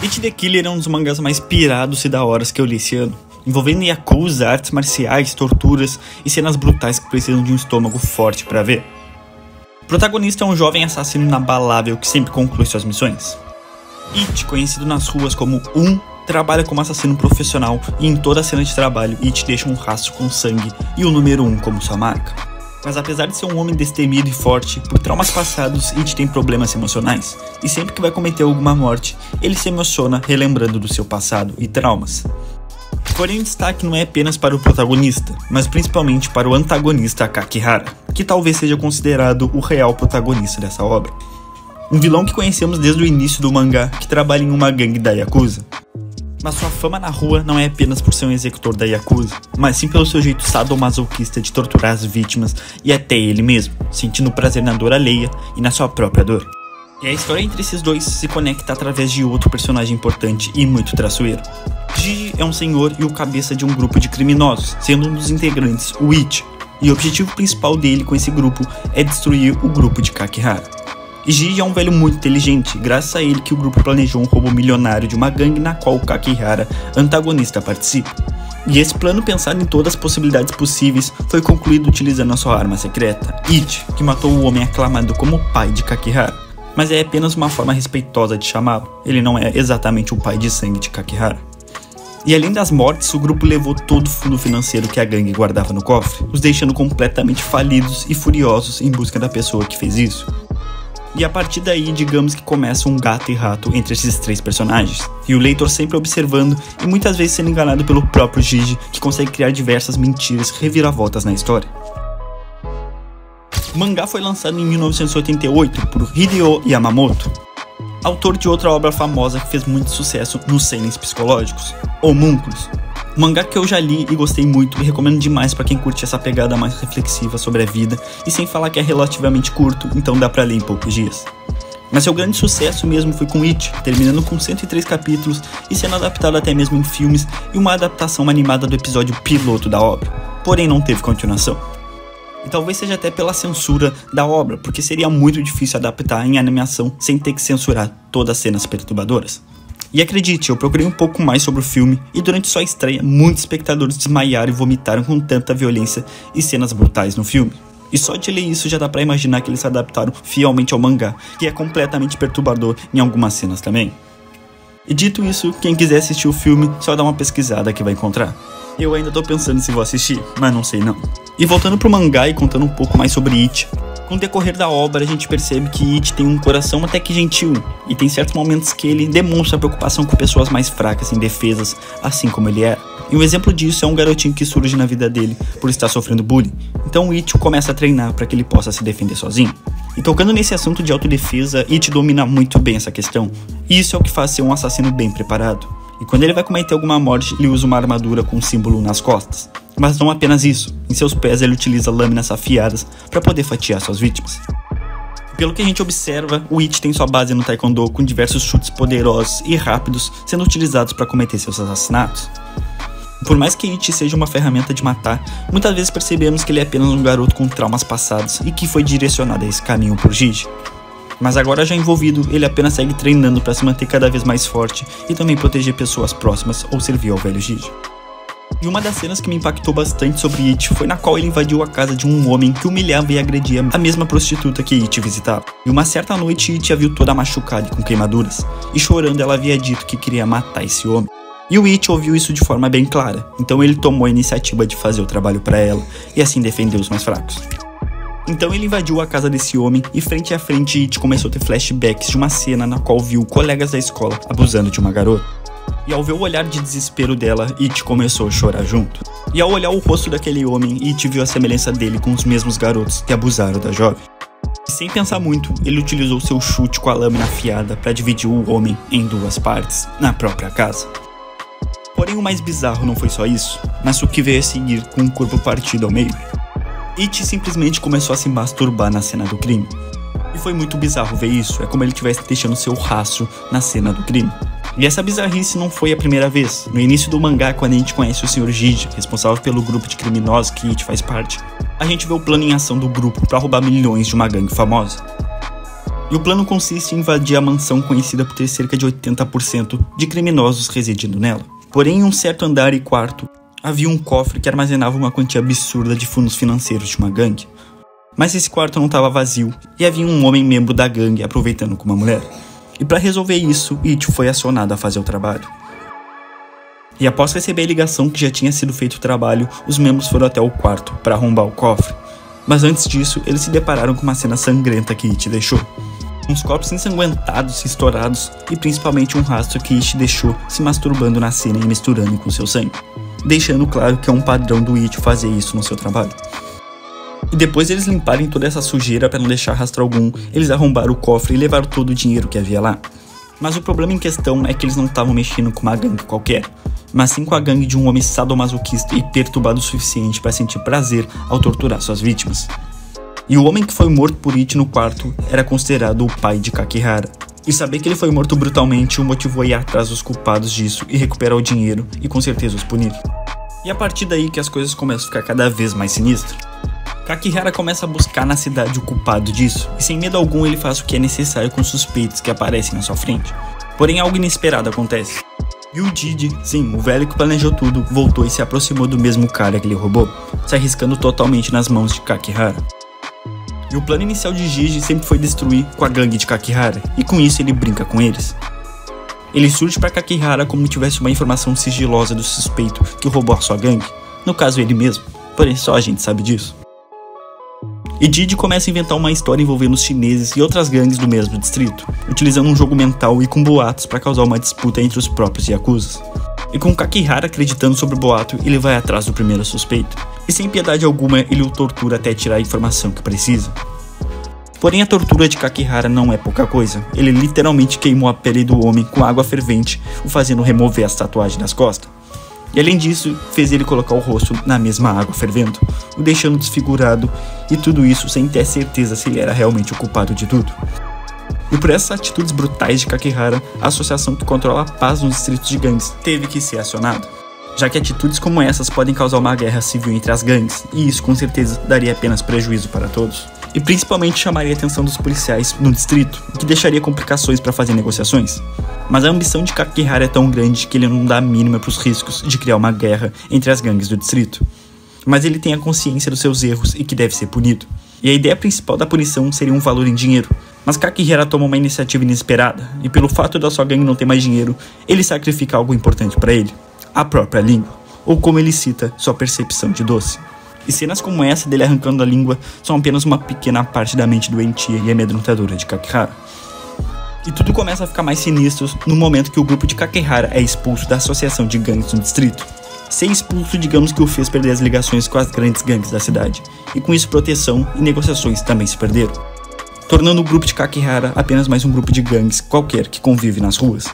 It the Killer é um dos mangás mais pirados e da horas que eu li esse ano, envolvendo yakuza, artes marciais, torturas e cenas brutais que precisam de um estômago forte para ver. O protagonista é um jovem assassino inabalável que sempre conclui suas missões. It, conhecido nas ruas como trabalha como assassino profissional e em toda a cena de trabalho It deixa um rastro com sangue e o número 1 como sua marca. Mas apesar de ser um homem destemido e forte, por traumas passados, It tem problemas emocionais, e sempre que vai cometer alguma morte, ele se emociona relembrando do seu passado e traumas. Porém o destaque não é apenas para o protagonista, mas principalmente para o antagonista Kakihara, que talvez seja considerado o real protagonista dessa obra. Um vilão que conhecemos desde o início do mangá, que trabalha em uma gangue da Yakuza. Mas sua fama na rua não é apenas por ser um executor da Yakuza, mas sim pelo seu jeito sadomasoquista de torturar as vítimas e até ele mesmo, sentindo prazer na dor alheia e na sua própria dor. E a história entre esses dois se conecta através de outro personagem importante e muito traiçoeiro. Jiji é um senhor e o cabeça de um grupo de criminosos, sendo um dos integrantes o It, e o objetivo principal dele com esse grupo é destruir o grupo de Kakihara. E Jiji é um velho muito inteligente, graças a ele que o grupo planejou um roubo milionário de uma gangue na qual o Kakihara, antagonista, participa. E esse plano, pensado em todas as possibilidades possíveis, foi concluído utilizando a sua arma secreta, It, que matou o homem aclamado como o pai de Kakihara. Mas é apenas uma forma respeitosa de chamá-lo, ele não é exatamente o pai de sangue de Kakihara. E além das mortes, o grupo levou todo o fundo financeiro que a gangue guardava no cofre, os deixando completamente falidos e furiosos em busca da pessoa que fez isso. E a partir daí, digamos que começa um gato e rato entre esses três personagens, e o leitor sempre observando e muitas vezes sendo enganado pelo próprio Jiji, que consegue criar diversas mentiras e reviravoltas na história. O mangá foi lançado em 1988 por Hideo Yamamoto, autor de outra obra famosa que fez muito sucesso nos seinens psicológicos, Homúnculos. Um mangá que eu já li e gostei muito e recomendo demais para quem curte essa pegada mais reflexiva sobre a vida, e sem falar que é relativamente curto, então dá para ler em poucos dias. Mas seu grande sucesso mesmo foi com It, terminando com 103 capítulos e sendo adaptado até mesmo em filmes e uma adaptação animada do episódio piloto da obra, porém não teve continuação. E talvez seja até pela censura da obra, porque seria muito difícil adaptar em animação sem ter que censurar todas as cenas perturbadoras. E acredite, eu procurei um pouco mais sobre o filme e durante sua estreia muitos espectadores desmaiaram e vomitaram com tanta violência e cenas brutais no filme. E só de ler isso já dá pra imaginar que eles se adaptaram fielmente ao mangá, que é completamente perturbador em algumas cenas também. E dito isso, quem quiser assistir o filme, só dá uma pesquisada que vai encontrar. Eu ainda tô pensando se vou assistir, mas não sei não. E voltando pro mangá e contando um pouco mais sobre It, com o decorrer da obra a gente percebe que It tem um coração até que gentil, e tem certos momentos que ele demonstra preocupação com pessoas mais fracas e indefesas, assim como ele é. E um exemplo disso é um garotinho que surge na vida dele por estar sofrendo bullying, então It começa a treinar para que ele possa se defender sozinho. E tocando nesse assunto de autodefesa, It domina muito bem essa questão, e isso é o que faz ser um assassino bem preparado. E quando ele vai cometer alguma morte, ele usa uma armadura com um símbolo nas costas. Mas não apenas isso, em seus pés ele utiliza lâminas afiadas para poder fatiar suas vítimas. Pelo que a gente observa, o It tem sua base no Taekwondo com diversos chutes poderosos e rápidos sendo utilizados para cometer seus assassinatos. Por mais que It seja uma ferramenta de matar, muitas vezes percebemos que ele é apenas um garoto com traumas passados e que foi direcionado a esse caminho por Jiji. Mas agora já envolvido, ele apenas segue treinando para se manter cada vez mais forte e também proteger pessoas próximas ou servir ao velho Jiji. E uma das cenas que me impactou bastante sobre It foi na qual ele invadiu a casa de um homem que humilhava e agredia a mesma prostituta que It visitava. E uma certa noite It a viu toda machucada e com queimaduras, e chorando ela havia dito que queria matar esse homem. E o It ouviu isso de forma bem clara, então ele tomou a iniciativa de fazer o trabalho para ela e assim defender os mais fracos. Então ele invadiu a casa desse homem e frente a frente It começou a ter flashbacks de uma cena na qual viu colegas da escola abusando de uma garota. E ao ver o olhar de desespero dela, It começou a chorar junto. E ao olhar o rosto daquele homem, It viu a semelhança dele com os mesmos garotos que abusaram da jovem. E sem pensar muito, ele utilizou seu chute com a lâmina afiada para dividir o homem em duas partes, na própria casa. Porém o mais bizarro não foi só isso, mas o que veio a seguir com o corpo partido ao meio. It simplesmente começou a se masturbar na cena do crime. E foi muito bizarro ver isso, é como ele estivesse deixando seu rastro na cena do crime. E essa bizarrice não foi a primeira vez. No início do mangá, quando a gente conhece o Sr. Jiji, responsável pelo grupo de criminosos que It faz parte, a gente vê o plano em ação do grupo para roubar milhões de uma gangue famosa. E E o plano consiste em invadir a mansão conhecida por ter cerca de 80% de criminosos residindo nela. Porém, em um certo andar e quarto, havia um cofre que armazenava uma quantia absurda de fundos financeiros de uma gangue. Mas esse quarto não estava vazio, e havia um homem membro da gangue aproveitando com uma mulher. E para resolver isso, It foi acionado a fazer o trabalho. E após receber a ligação que já tinha sido feito o trabalho, os membros foram até o quarto para arrombar o cofre. Mas antes disso, eles se depararam com uma cena sangrenta que It deixou. Uns corpos ensanguentados e estourados, e principalmente um rastro que It deixou se masturbando na cena e misturando com seu sangue, deixando claro que é um padrão do It fazer isso no seu trabalho. E depois de eles limparem toda essa sujeira para não deixar rastro algum, eles arrombaram o cofre e levaram todo o dinheiro que havia lá. Mas o problema em questão é que eles não estavam mexendo com uma gangue qualquer, mas sim com a gangue de um homem sadomasoquista e perturbado o suficiente para sentir prazer ao torturar suas vítimas. E o homem que foi morto por It no quarto era considerado o pai de Kakihara. E saber que ele foi morto brutalmente o motivou a ir atrás dos culpados disso e recuperar o dinheiro e com certeza os punir. E a partir daí que as coisas começam a ficar cada vez mais sinistras. Kakihara começa a buscar na cidade o culpado disso, e sem medo algum ele faz o que é necessário com os suspeitos que aparecem na sua frente. Porém algo inesperado acontece. E o Jiji, sim, o velho que planejou tudo, voltou e se aproximou do mesmo cara que ele roubou, se arriscando totalmente nas mãos de Kakihara. E o plano inicial de Jiji sempre foi destruir com a gangue de Kakihara, e com isso ele brinca com eles. Ele surge para Kakihara como tivesse uma informação sigilosa do suspeito que roubou a sua gangue, no caso ele mesmo, porém só a gente sabe disso. E Jiji começa a inventar uma história envolvendo os chineses e outras gangues do mesmo distrito, utilizando um jogo mental e com boatos para causar uma disputa entre os próprios yakuzas. E com Kakihara acreditando sobre o boato, ele vai atrás do primeiro suspeito, e sem piedade alguma ele o tortura até tirar a informação que precisa. Porém a tortura de Kakihara não é pouca coisa, ele literalmente queimou a pele do homem com água fervente, o fazendo remover as tatuagens das costas. E além disso, fez ele colocar o rosto na mesma água fervendo, o deixando desfigurado, e tudo isso sem ter certeza se ele era realmente o culpado de tudo. E por essas atitudes brutais de Kakihara, a associação que controla a paz nos distritos de gangues teve que ser acionada, já que atitudes como essas podem causar uma guerra civil entre as gangues, e isso com certeza daria apenas prejuízo para todos. E principalmente chamaria a atenção dos policiais no distrito, o que deixaria complicações para fazer negociações. Mas a ambição de Kakihara é tão grande que ele não dá a mínima para os riscos de criar uma guerra entre as gangues do distrito. Mas ele tem a consciência dos seus erros e que deve ser punido. E a ideia principal da punição seria um valor em dinheiro. Mas Kakihara toma uma iniciativa inesperada, e pelo fato da sua gangue não ter mais dinheiro, ele sacrifica algo importante para ele: a própria língua, ou como ele cita, sua percepção de doce. E cenas como essa dele arrancando a língua são apenas uma pequena parte da mente doentia e amedrontadora de Kakihara. E tudo começa a ficar mais sinistro no momento que o grupo de Kakihara é expulso da associação de gangues no distrito. Ser expulso, digamos que o fez perder as ligações com as grandes gangues da cidade, e com isso proteção e negociações também se perderam, tornando o grupo de Kakihara apenas mais um grupo de gangues qualquer que convive nas ruas.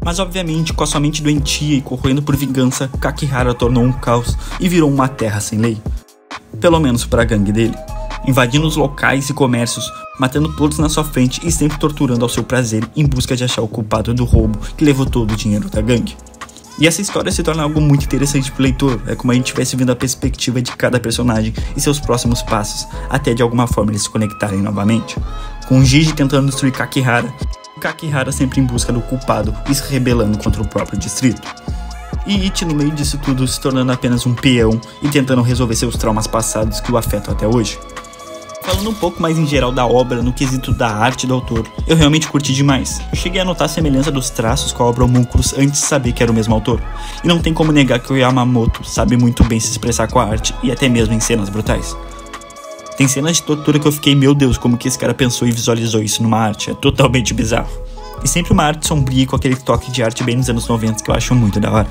Mas obviamente, com a sua mente doentia e correndo por vingança, Kakihara tornou um caos e virou uma terra sem lei. Pelo menos para a gangue dele, invadindo os locais e comércios, matando todos na sua frente e sempre torturando ao seu prazer em busca de achar o culpado do roubo que levou todo o dinheiro da gangue. E essa história se torna algo muito interessante pro leitor, é como a gente estivesse vendo a perspectiva de cada personagem e seus próximos passos, até de alguma forma eles se conectarem novamente. Com o Jiji tentando destruir Kakihara, Kakihara sempre em busca do culpado e se rebelando contra o próprio distrito. E It no meio disso tudo se tornando apenas um peão e tentando resolver seus traumas passados que o afetam até hoje. Falando um pouco mais em geral da obra, no quesito da arte do autor, eu realmente curti demais. Eu cheguei a notar a semelhança dos traços com a obra Homúnculos antes de saber que era o mesmo autor. E não tem como negar que o Yamamoto sabe muito bem se expressar com a arte e até mesmo em cenas brutais. Tem cenas de tortura que eu fiquei, meu Deus, como que esse cara pensou e visualizou isso numa arte, é totalmente bizarro. E sempre uma arte sombria com aquele toque de arte bem nos anos 90 que eu acho muito da hora.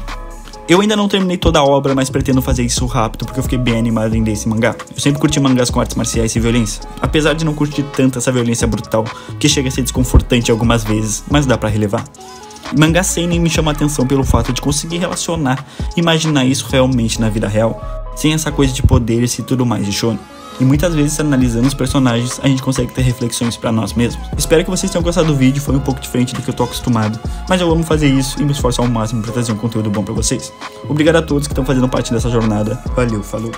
Eu ainda não terminei toda a obra, mas pretendo fazer isso rápido porque eu fiquei bem animado em ler esse mangá. Eu sempre curti mangás com artes marciais e violência, apesar de não curtir tanto essa violência brutal, que chega a ser desconfortante algumas vezes, mas dá pra relevar. Mangá seinen me chama a atenção pelo fato de conseguir relacionar e imaginar isso realmente na vida real, sem essa coisa de poderes e tudo mais de shonen. E muitas vezes, analisando os personagens, a gente consegue ter reflexões pra nós mesmos. Espero que vocês tenham gostado do vídeo, foi um pouco diferente do que eu tô acostumado, mas eu amo fazer isso e me esforço ao máximo pra trazer um conteúdo bom pra vocês. Obrigado a todos que estão fazendo parte dessa jornada. Valeu, falou!